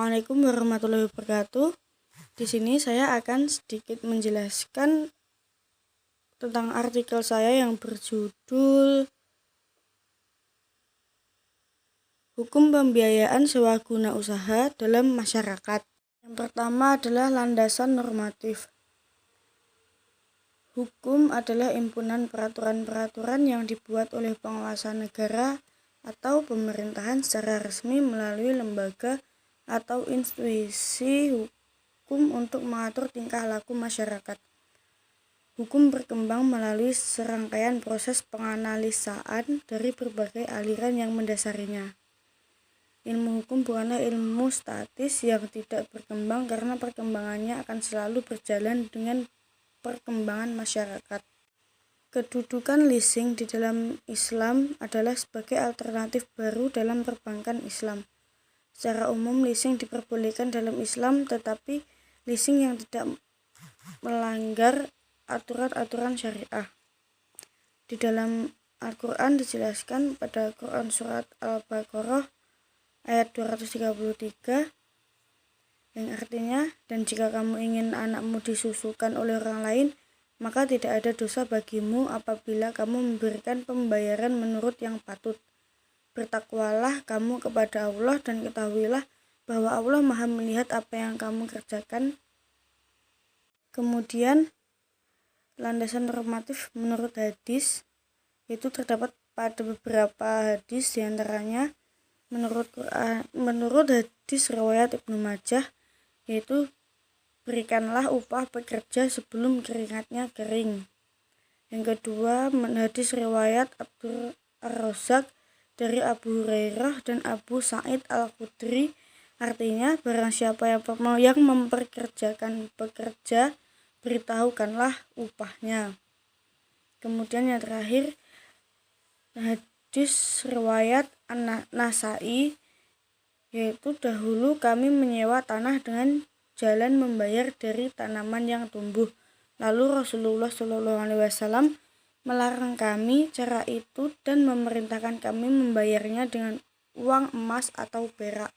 Assalamualaikum warahmatullahi wabarakatuh. Di sini saya akan sedikit menjelaskan tentang artikel saya yang berjudul Hukum Pembiayaan Sewaguna Usaha dalam Masyarakat. Yang pertama adalah landasan normatif. Hukum adalah impunan peraturan-peraturan yang dibuat oleh penguasa negara atau pemerintahan secara resmi melalui lembaga atau institusi hukum untuk mengatur tingkah laku masyarakat. Hukum berkembang melalui serangkaian proses penganalisaan dari berbagai aliran yang mendasarinya. Ilmu hukum bukanlah ilmu statis yang tidak berkembang karena perkembangannya akan selalu berjalan dengan perkembangan masyarakat. Kedudukan leasing di dalam Islam adalah sebagai alternatif baru dalam perbankan Islam. Secara umum leasing diperbolehkan dalam Islam, tetapi leasing yang tidak melanggar aturan-aturan syariah. Di dalam Al-Quran dijelaskan pada Quran Surat Al-Baqarah ayat 233 yang artinya, dan jika kamu ingin anakmu disusukan oleh orang lain, maka tidak ada dosa bagimu apabila kamu memberikan pembayaran menurut yang patut. Bertakwalah kamu kepada Allah dan ketahuilah bahwa Allah Maha melihat apa yang kamu kerjakan. Kemudian landasan normatif menurut hadis itu terdapat pada beberapa hadis, diantaranya menurut hadis riwayat Ibnu Majah, yaitu berikanlah upah pekerja sebelum keringatnya kering. Yang kedua, hadis riwayat Abdur Ar-Razzaq dari Abu Hurairah dan Abu Sa'id Al-Khudri, artinya barang siapa yang memperkerjakan pekerja, beritahukanlah upahnya. Kemudian yang terakhir, hadis riwayat An-Nasai, yaitu dahulu kami menyewa tanah dengan jalan membayar dari tanaman yang tumbuh. Lalu Rasulullah SAW melarang kami cara itu dan memerintahkan kami membayarnya dengan uang emas atau perak.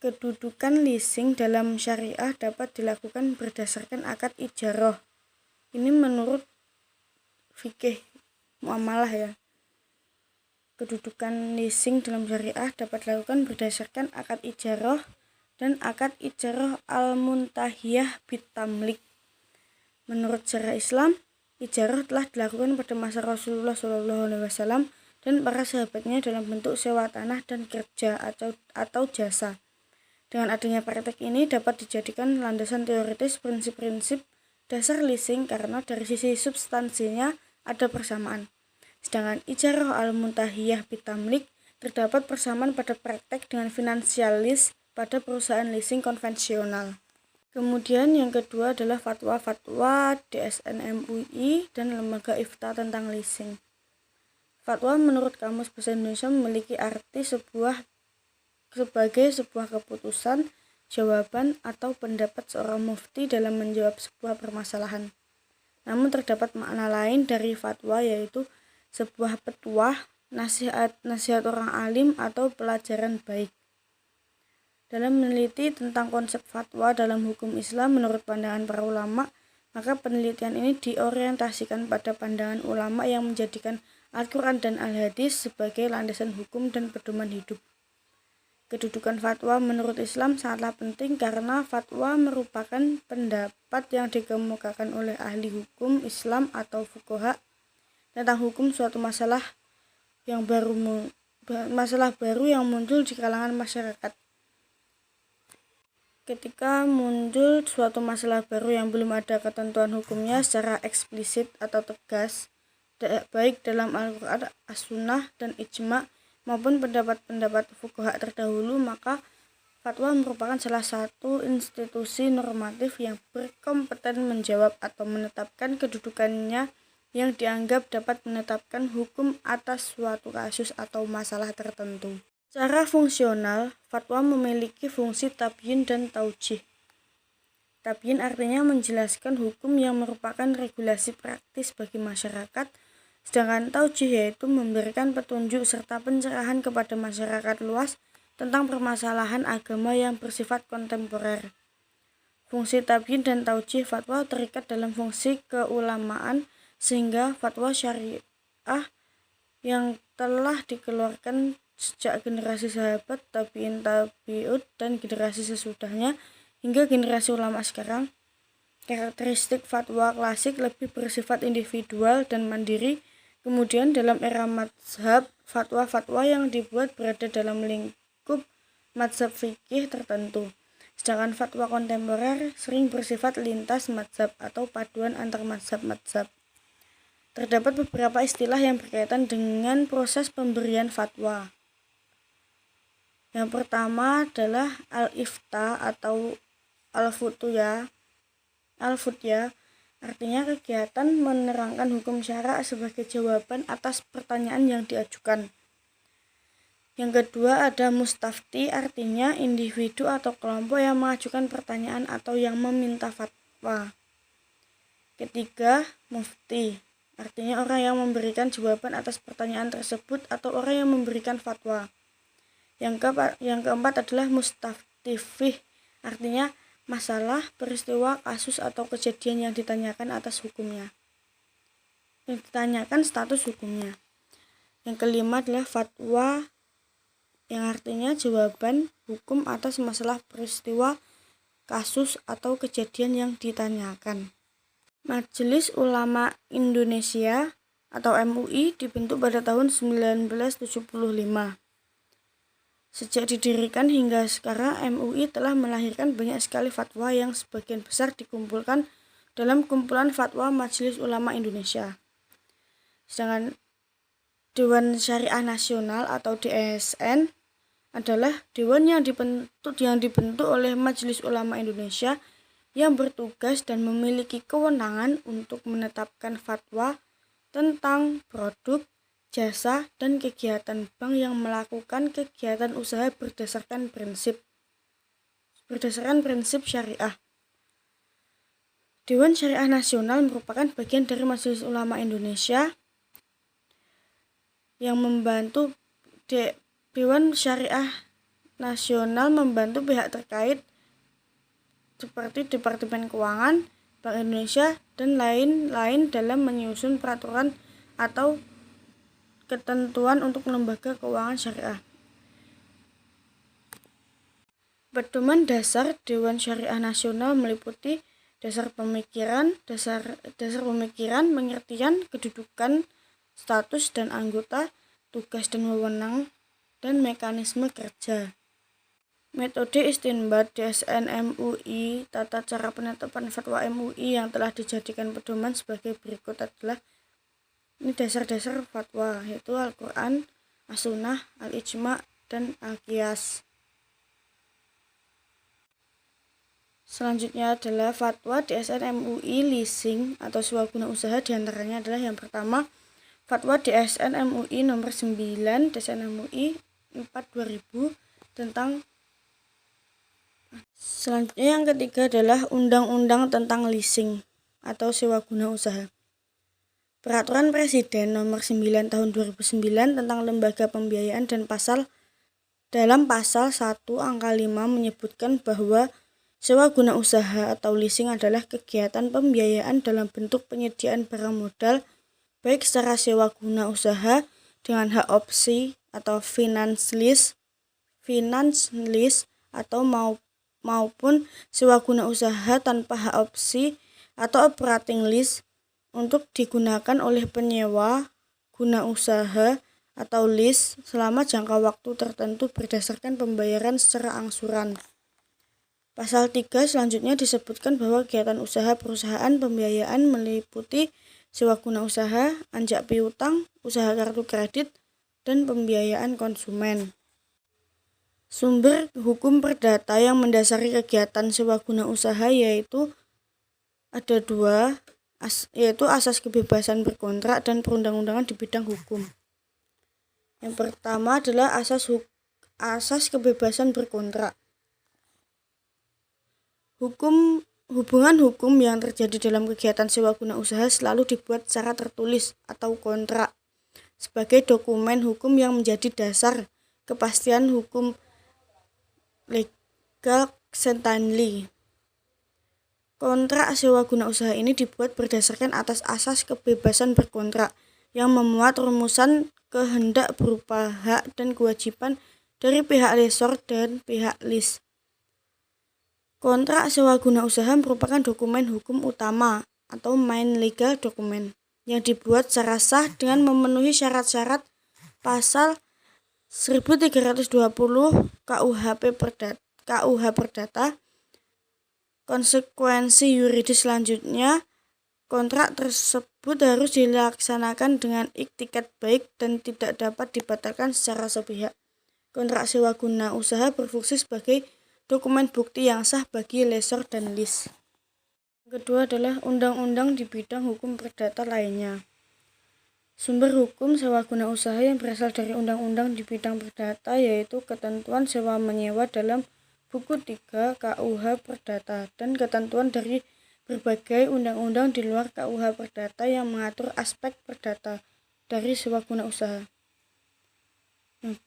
Kedudukan leasing dalam syariah dapat dilakukan berdasarkan akad ijarah. Ini menurut fikih muamalah ya. Kedudukan leasing dalam syariah dapat dilakukan berdasarkan akad ijarah dan akad ijarah al-muntahiyah bitamlik. Menurut syariat Islam, ijarah telah dilakukan pada masa Rasulullah SAW dan para sahabatnya dalam bentuk sewa tanah dan kerja atau jasa. Dengan adanya praktek ini dapat dijadikan landasan teoritis prinsip-prinsip dasar leasing karena dari sisi substansinya ada persamaan. Sedangkan ijarah al-muntahiyah bitamlik terdapat persamaan pada praktek dengan financial lease pada perusahaan leasing konvensional. Kemudian yang kedua adalah fatwa-fatwa DSN MUI dan Lembaga Ifta tentang leasing. Fatwa menurut Kamus Bahasa Indonesia memiliki arti sebagai sebuah keputusan, jawaban, atau pendapat seorang mufti dalam menjawab sebuah permasalahan. Namun terdapat makna lain dari fatwa, yaitu sebuah petuah, nasihat orang alim, atau pelajaran baik. Dalam meneliti tentang konsep fatwa dalam hukum Islam menurut pandangan para ulama, maka penelitian ini diorientasikan pada pandangan ulama yang menjadikan Al-Quran dan Al-Hadis sebagai landasan hukum dan pedoman hidup. Kedudukan fatwa menurut Islam sangatlah penting karena fatwa merupakan pendapat yang dikemukakan oleh ahli hukum Islam atau fuqaha tentang hukum suatu masalah baru yang muncul di kalangan masyarakat. Ketika muncul suatu masalah baru yang belum ada ketentuan hukumnya secara eksplisit atau tegas, baik dalam Al-Quran, As-Sunnah, dan Ijma' maupun pendapat-pendapat fuqaha terdahulu, maka fatwa merupakan salah satu institusi normatif yang berkompeten menjawab atau menetapkan kedudukannya yang dianggap dapat menetapkan hukum atas suatu kasus atau masalah tertentu. Secara fungsional, fatwa memiliki fungsi tabyin dan taujih. Tabyin artinya menjelaskan hukum yang merupakan regulasi praktis bagi masyarakat, sedangkan taujih yaitu memberikan petunjuk serta pencerahan kepada masyarakat luas tentang permasalahan agama yang bersifat kontemporer. Fungsi tabyin dan taujih fatwa terikat dalam fungsi keulamaan, sehingga fatwa syariah yang telah dikeluarkan sejak generasi sahabat, tabi'in, tabi'ut, dan generasi sesudahnya hingga generasi ulama sekarang. Karakteristik fatwa klasik lebih bersifat individual dan mandiri. Kemudian dalam era mazhab, fatwa-fatwa yang dibuat berada dalam lingkup mazhab fikih tertentu. Sedangkan fatwa kontemporer sering bersifat lintas mazhab atau paduan antar mazhab-mazhab. Terdapat beberapa istilah yang berkaitan dengan proses pemberian fatwa. Yang pertama adalah al-ifta atau al-futya. Al-futya artinya kegiatan menerangkan hukum syara sebagai jawaban atas pertanyaan yang diajukan. Yang kedua ada mustafti, artinya individu atau kelompok yang mengajukan pertanyaan atau yang meminta fatwa. Ketiga, mufti, artinya orang yang memberikan jawaban atas pertanyaan tersebut atau orang yang memberikan fatwa. Yang keempat adalah mustaftifih, artinya masalah, peristiwa, kasus, atau kejadian yang ditanyakan atas hukumnya. Yang ditanyakan status hukumnya. Yang kelima adalah fatwa, yang artinya jawaban hukum atas masalah, peristiwa, kasus, atau kejadian yang ditanyakan. Majelis Ulama Indonesia atau MUI dibentuk pada tahun 1975. Sejak didirikan hingga sekarang, MUI telah melahirkan banyak sekali fatwa yang sebagian besar dikumpulkan dalam kumpulan fatwa Majelis Ulama Indonesia. Sedangkan Dewan Syariah Nasional atau DSN adalah dewan yang dibentuk oleh Majelis Ulama Indonesia yang bertugas dan memiliki kewenangan untuk menetapkan fatwa tentang produk, jasa, dan kegiatan bank yang melakukan kegiatan usaha berdasarkan prinsip syariah. Dewan Syariah Nasional merupakan bagian dari Majelis Ulama Indonesia yang membantu Dewan Syariah Nasional membantu pihak terkait seperti Departemen Keuangan, Bank Indonesia, dan lain-lain dalam menyusun peraturan atau ketentuan untuk lembaga keuangan syariah. Pedoman dasar Dewan Syariah Nasional meliputi dasar pemikiran, pengertian, kedudukan, status dan anggota, tugas dan wewenang, dan mekanisme kerja. Metode istinbat DSN MUI, tata cara penetapan fatwa MUI yang telah dijadikan pedoman sebagai berikut adalah ini dasar-dasar fatwa, yaitu Al-Quran, As-Sunnah, Al-Ijma', dan Al-Qiyas. Selanjutnya adalah fatwa DSN MUI leasing atau sewa guna usaha, diantaranya adalah yang pertama fatwa DSN MUI nomor 9 DSN MUI 4/2000 tentang. Selanjutnya yang ketiga adalah Undang-Undang tentang leasing atau sewa guna usaha. Peraturan Presiden nomor 9 tahun 2009 tentang lembaga pembiayaan dan dalam pasal 1 angka 5 menyebutkan bahwa sewa guna usaha atau leasing adalah kegiatan pembiayaan dalam bentuk penyediaan barang modal baik secara sewa guna usaha dengan hak opsi atau finance lease atau maupun sewa guna usaha tanpa hak opsi atau operating lease untuk digunakan oleh penyewa guna usaha atau lease selama jangka waktu tertentu berdasarkan pembayaran secara angsuran. Pasal 3 selanjutnya disebutkan bahwa kegiatan usaha perusahaan pembiayaan meliputi sewa guna usaha, anjak piutang, usaha kartu kredit, dan pembiayaan konsumen. Sumber hukum perdata yang mendasari kegiatan sewa guna usaha yaitu ada dua, yaitu asas kebebasan berkontrak dan perundang-undangan di bidang hukum. Yang pertama adalah asas kebebasan berkontrak. Hubungan hukum yang terjadi dalam kegiatan sewa guna usaha selalu dibuat secara tertulis atau kontrak sebagai dokumen hukum yang menjadi dasar kepastian hukum Legal Stanley. Kontrak sewa guna usaha ini dibuat berdasarkan atas asas kebebasan berkontrak yang memuat rumusan kehendak berupa hak dan kewajiban dari pihak lessor dan pihak lease. Kontrak sewa guna usaha merupakan dokumen hukum utama atau main legal document yang dibuat secara sah dengan memenuhi syarat-syarat pasal 1320 KUH Perdata. Konsekuensi yuridis selanjutnya, kontrak tersebut harus dilaksanakan dengan iktikat baik dan tidak dapat dibatalkan secara sepihak. Kontrak sewa guna usaha berfungsi sebagai dokumen bukti yang sah bagi lessor dan lease. Yang kedua adalah undang-undang di bidang hukum perdata lainnya. Sumber hukum sewa guna usaha yang berasal dari undang-undang di bidang perdata yaitu ketentuan sewa menyewa dalam Buku 3 KUH Perdata dan ketentuan dari berbagai undang-undang di luar KUH Perdata yang mengatur aspek perdata dari sewa guna usaha.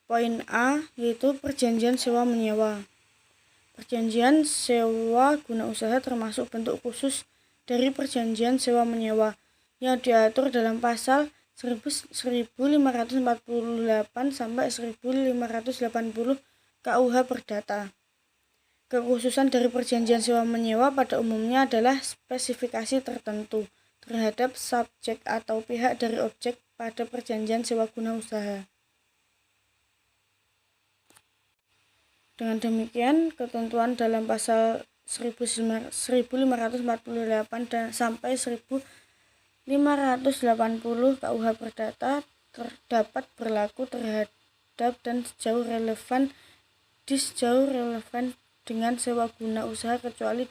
Poin A yaitu perjanjian sewa menyewa. Perjanjian sewa guna usaha termasuk bentuk khusus dari perjanjian sewa menyewa yang diatur dalam pasal 1548 sampai 1580 KUH Perdata. Kekhususan dari perjanjian sewa menyewa pada umumnya adalah spesifikasi tertentu terhadap subjek atau pihak dari objek pada perjanjian sewa guna usaha. Dengan demikian, ketentuan dalam pasal 1548 dan sampai 1580 KUH Perdata dapat berlaku terhadap dan sejauh relevan dengan sewa guna usaha kecuali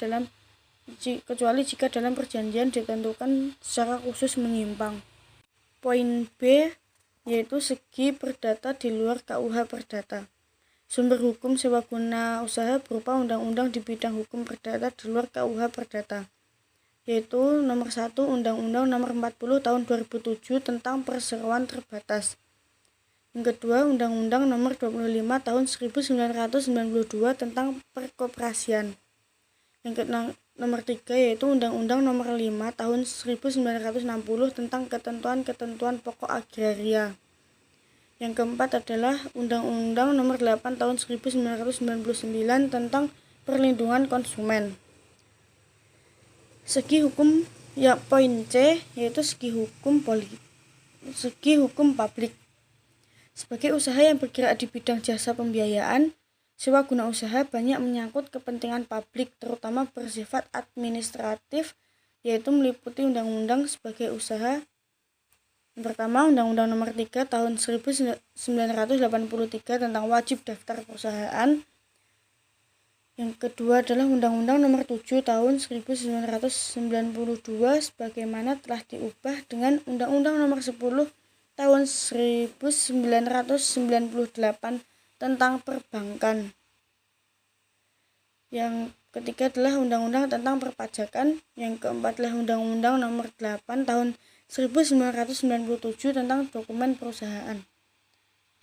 jika dalam perjanjian ditentukan secara khusus menyimpang. Poin B yaitu segi perdata di luar KUH Perdata. Sumber hukum sewa guna usaha berupa undang-undang di bidang hukum perdata di luar KUH Perdata, yaitu nomor 1 Undang-Undang nomor 40 tahun 2007 tentang perseroan terbatas. Yang kedua, Undang-Undang nomor 25 tahun 1992 tentang perkoperasian. Yang nomor 3 yaitu Undang-Undang nomor 5 tahun 1960 tentang ketentuan-ketentuan pokok agraria. Yang keempat adalah Undang-Undang nomor 8 tahun 1999 tentang perlindungan konsumen. Segi hukum poin C yaitu segi hukum publik. Sebagai usaha yang bergerak di bidang jasa pembiayaan, sewa guna usaha banyak menyangkut kepentingan publik terutama bersifat administratif yaitu meliputi undang-undang sebagai usaha. Yang pertama, Undang-Undang nomor 3 tahun 1983 tentang wajib daftar perusahaan. Yang kedua adalah Undang-Undang nomor 7 tahun 1992 sebagaimana telah diubah dengan Undang-Undang nomor 10 tahun 1998 tentang perbankan. Yang ketiga adalah Undang-Undang tentang perpajakan. Yang keempat adalah Undang-Undang nomor 8 tahun 1997 tentang dokumen perusahaan.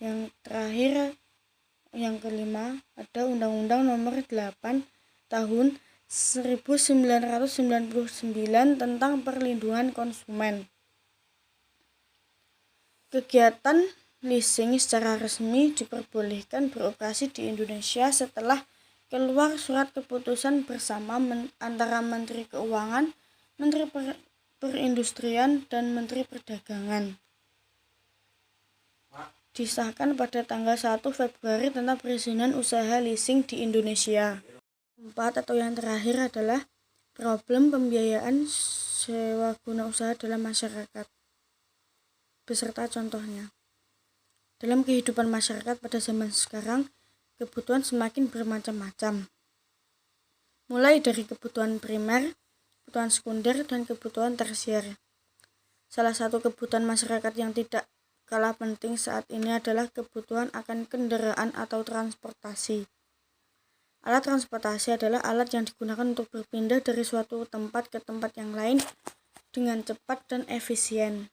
Yang terakhir, yang kelima, ada Undang-Undang nomor 8 tahun 1999 tentang perlindungan konsumen. Kegiatan leasing secara resmi diperbolehkan beroperasi di Indonesia setelah keluar surat keputusan bersama antara Menteri Keuangan, Menteri Perindustrian, dan Menteri Perdagangan. Disahkan pada tanggal 1 Februari tentang perizinan usaha leasing di Indonesia. 4 atau yang terakhir adalah problem pembiayaan sewa guna usaha dalam masyarakat beserta contohnya. Dalam kehidupan masyarakat pada zaman sekarang, kebutuhan semakin bermacam-macam. Mulai dari kebutuhan primer, kebutuhan sekunder, dan kebutuhan tersier. Salah satu kebutuhan masyarakat yang tidak kalah penting saat ini adalah kebutuhan akan kendaraan atau transportasi. Alat transportasi adalah alat yang digunakan untuk berpindah dari suatu tempat ke tempat yang lain dengan cepat dan efisien.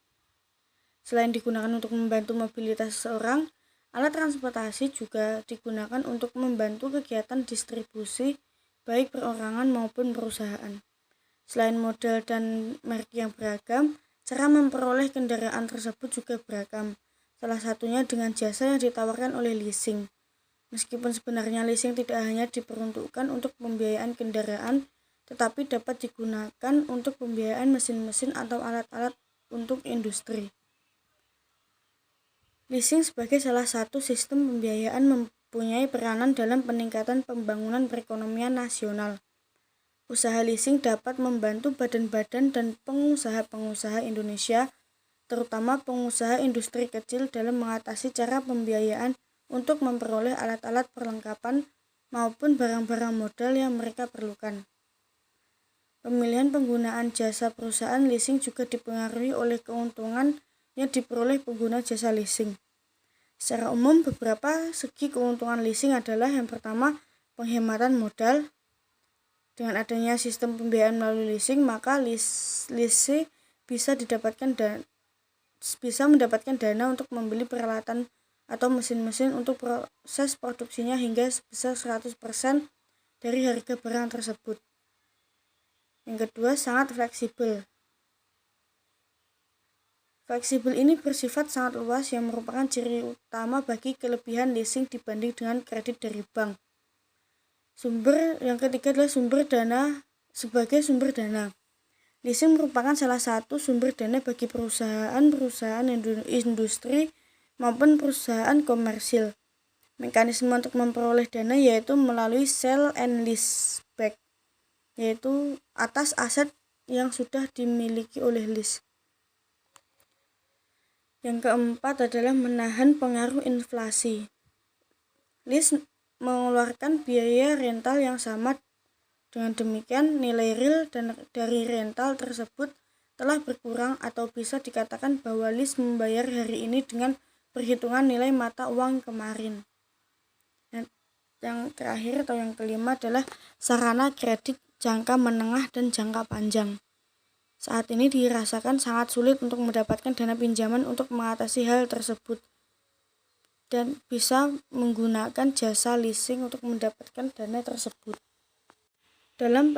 Selain digunakan untuk membantu mobilitas seseorang, Alat transportasi juga digunakan untuk membantu kegiatan distribusi baik perorangan maupun perusahaan. Selain model dan merek yang beragam, cara memperoleh kendaraan tersebut juga beragam. Salah satunya dengan jasa yang ditawarkan oleh leasing. Meskipun sebenarnya leasing tidak hanya diperuntukkan untuk pembiayaan kendaraan, tetapi dapat digunakan untuk pembiayaan mesin-mesin atau alat-alat untuk industri. Leasing sebagai salah satu sistem pembiayaan mempunyai peranan dalam peningkatan pembangunan perekonomian nasional. Usaha leasing dapat membantu badan-badan dan pengusaha-pengusaha Indonesia, terutama pengusaha industri kecil dalam mengatasi cara pembiayaan untuk memperoleh alat-alat perlengkapan maupun barang-barang modal yang mereka perlukan. Pemilihan penggunaan jasa perusahaan leasing juga dipengaruhi oleh keuntungan yang diperoleh pengguna jasa leasing. Secara umum, beberapa segi keuntungan leasing adalah yang pertama, penghematan modal. Dengan adanya sistem pembiayaan melalui leasing, maka leasing bisa mendapatkan dana untuk membeli peralatan atau mesin-mesin untuk proses produksinya hingga sebesar 100% dari harga barang tersebut. Yang kedua, sangat fleksibel. Fleksibel ini bersifat sangat luas yang merupakan ciri utama bagi kelebihan leasing dibanding dengan kredit dari bank. Yang ketiga adalah sumber dana. Sebagai sumber dana, leasing merupakan salah satu sumber dana bagi perusahaan industri maupun perusahaan komersil. Mekanisme untuk memperoleh dana yaitu melalui sell and lease back, yaitu atas aset yang sudah dimiliki oleh lease. Yang keempat adalah menahan pengaruh inflasi. Lease mengeluarkan biaya rental yang sama. Dengan demikian, nilai real dari rental tersebut telah berkurang atau bisa dikatakan bahwa lease membayar hari ini dengan perhitungan nilai mata uang kemarin. Yang terakhir atau yang kelima adalah sarana kredit jangka menengah dan jangka panjang. Saat ini dirasakan sangat sulit untuk mendapatkan dana pinjaman untuk mengatasi hal tersebut dan bisa menggunakan jasa leasing untuk mendapatkan dana tersebut. Dalam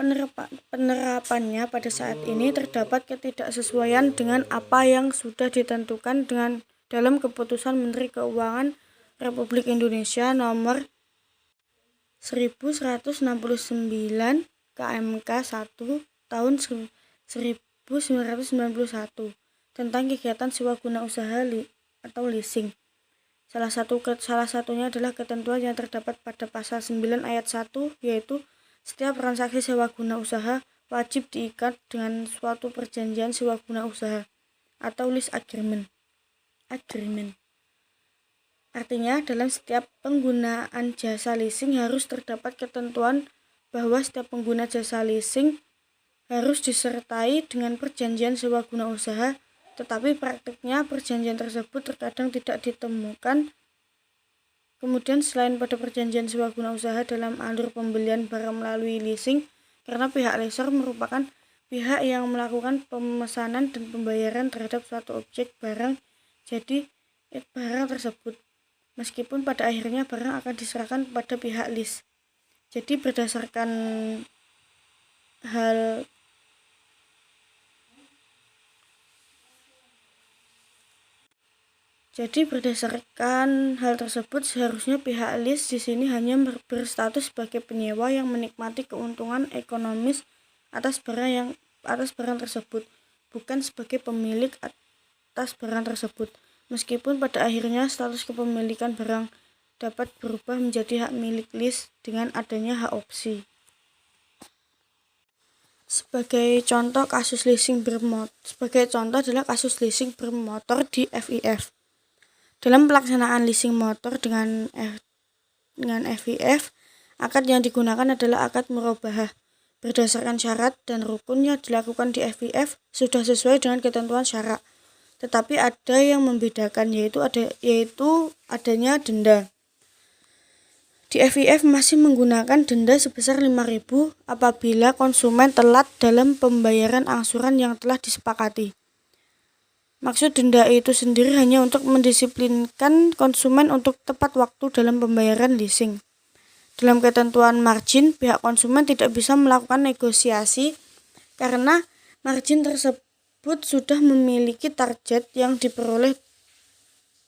penerapannya pada saat ini terdapat ketidaksesuaian dengan apa yang sudah ditentukan dalam Keputusan Menteri Keuangan Republik Indonesia Nomor 1169 KMK 1 tahun 1991 tentang kegiatan sewa guna usaha atau leasing. Salah satunya adalah ketentuan yang terdapat pada pasal 9 ayat 1, yaitu setiap transaksi sewa guna usaha wajib diikat dengan suatu perjanjian sewa guna usaha atau lease agreement. Artinya, dalam setiap penggunaan jasa leasing harus terdapat ketentuan bahwa setiap pengguna jasa leasing harus disertai dengan perjanjian sewa guna usaha, tetapi praktiknya perjanjian tersebut terkadang tidak ditemukan. Kemudian selain pada perjanjian sewa guna usaha dalam alur pembelian barang melalui leasing, karena pihak lessor merupakan pihak yang melakukan pemesanan dan pembayaran terhadap suatu objek barang jadi barang tersebut, meskipun pada akhirnya barang akan diserahkan kepada pihak lease. Jadi berdasarkan hal tersebut, seharusnya pihak lease di sini hanya berstatus sebagai penyewa yang menikmati keuntungan ekonomis atas barang tersebut, bukan sebagai pemilik atas barang tersebut. Meskipun pada akhirnya status kepemilikan barang dapat berubah menjadi hak milik lease dengan adanya hak opsi. Sebagai contoh adalah kasus leasing bermotor di FIF. Dalam pelaksanaan leasing motor dengan FIF, akad yang digunakan adalah akad murabahah. Berdasarkan syarat dan rukun yang dilakukan di FIF sudah sesuai dengan ketentuan syarak. Tetapi ada yang membedakan, yaitu adanya denda. Di FIF masih menggunakan denda sebesar 5.000 apabila konsumen telat dalam pembayaran angsuran yang telah disepakati. Maksud denda itu sendiri hanya untuk mendisiplinkan konsumen untuk tepat waktu dalam pembayaran leasing. Dalam ketentuan margin, pihak konsumen tidak bisa melakukan negosiasi karena margin tersebut sudah memiliki target yang diperoleh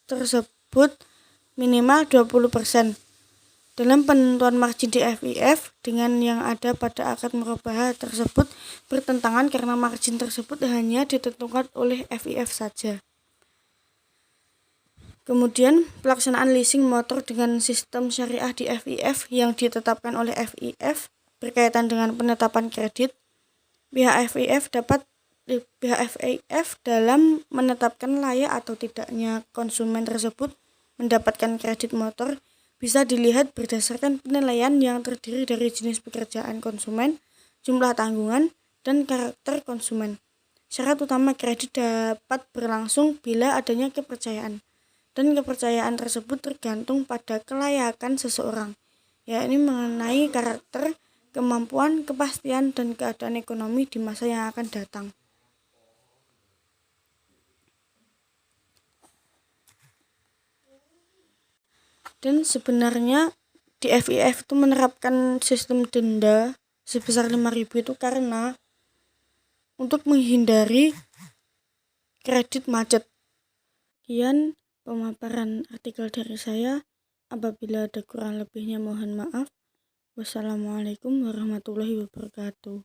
tersebut minimal 20%. Dalam penentuan margin di FIF dengan yang ada pada akad murabahah tersebut bertentangan karena margin tersebut hanya ditentukan oleh FIF saja. Kemudian pelaksanaan leasing motor dengan sistem syariah di FIF yang ditetapkan oleh FIF berkaitan dengan penetapan kredit. Pihak FIF dalam menetapkan layak atau tidaknya konsumen tersebut mendapatkan kredit motor bisa dilihat berdasarkan penilaian yang terdiri dari jenis pekerjaan konsumen, jumlah tanggungan, dan karakter konsumen. Syarat utama kredit dapat berlangsung bila adanya kepercayaan, dan kepercayaan tersebut tergantung pada kelayakan seseorang, yakni mengenai karakter, kemampuan, kepastian, dan keadaan ekonomi di masa yang akan datang. Dan sebenarnya di FIF itu menerapkan sistem denda sebesar 5.000 itu karena untuk menghindari kredit macet. Sekian pemaparan artikel dari saya. Apabila ada kurang lebihnya mohon maaf. Wassalamualaikum warahmatullahi wabarakatuh.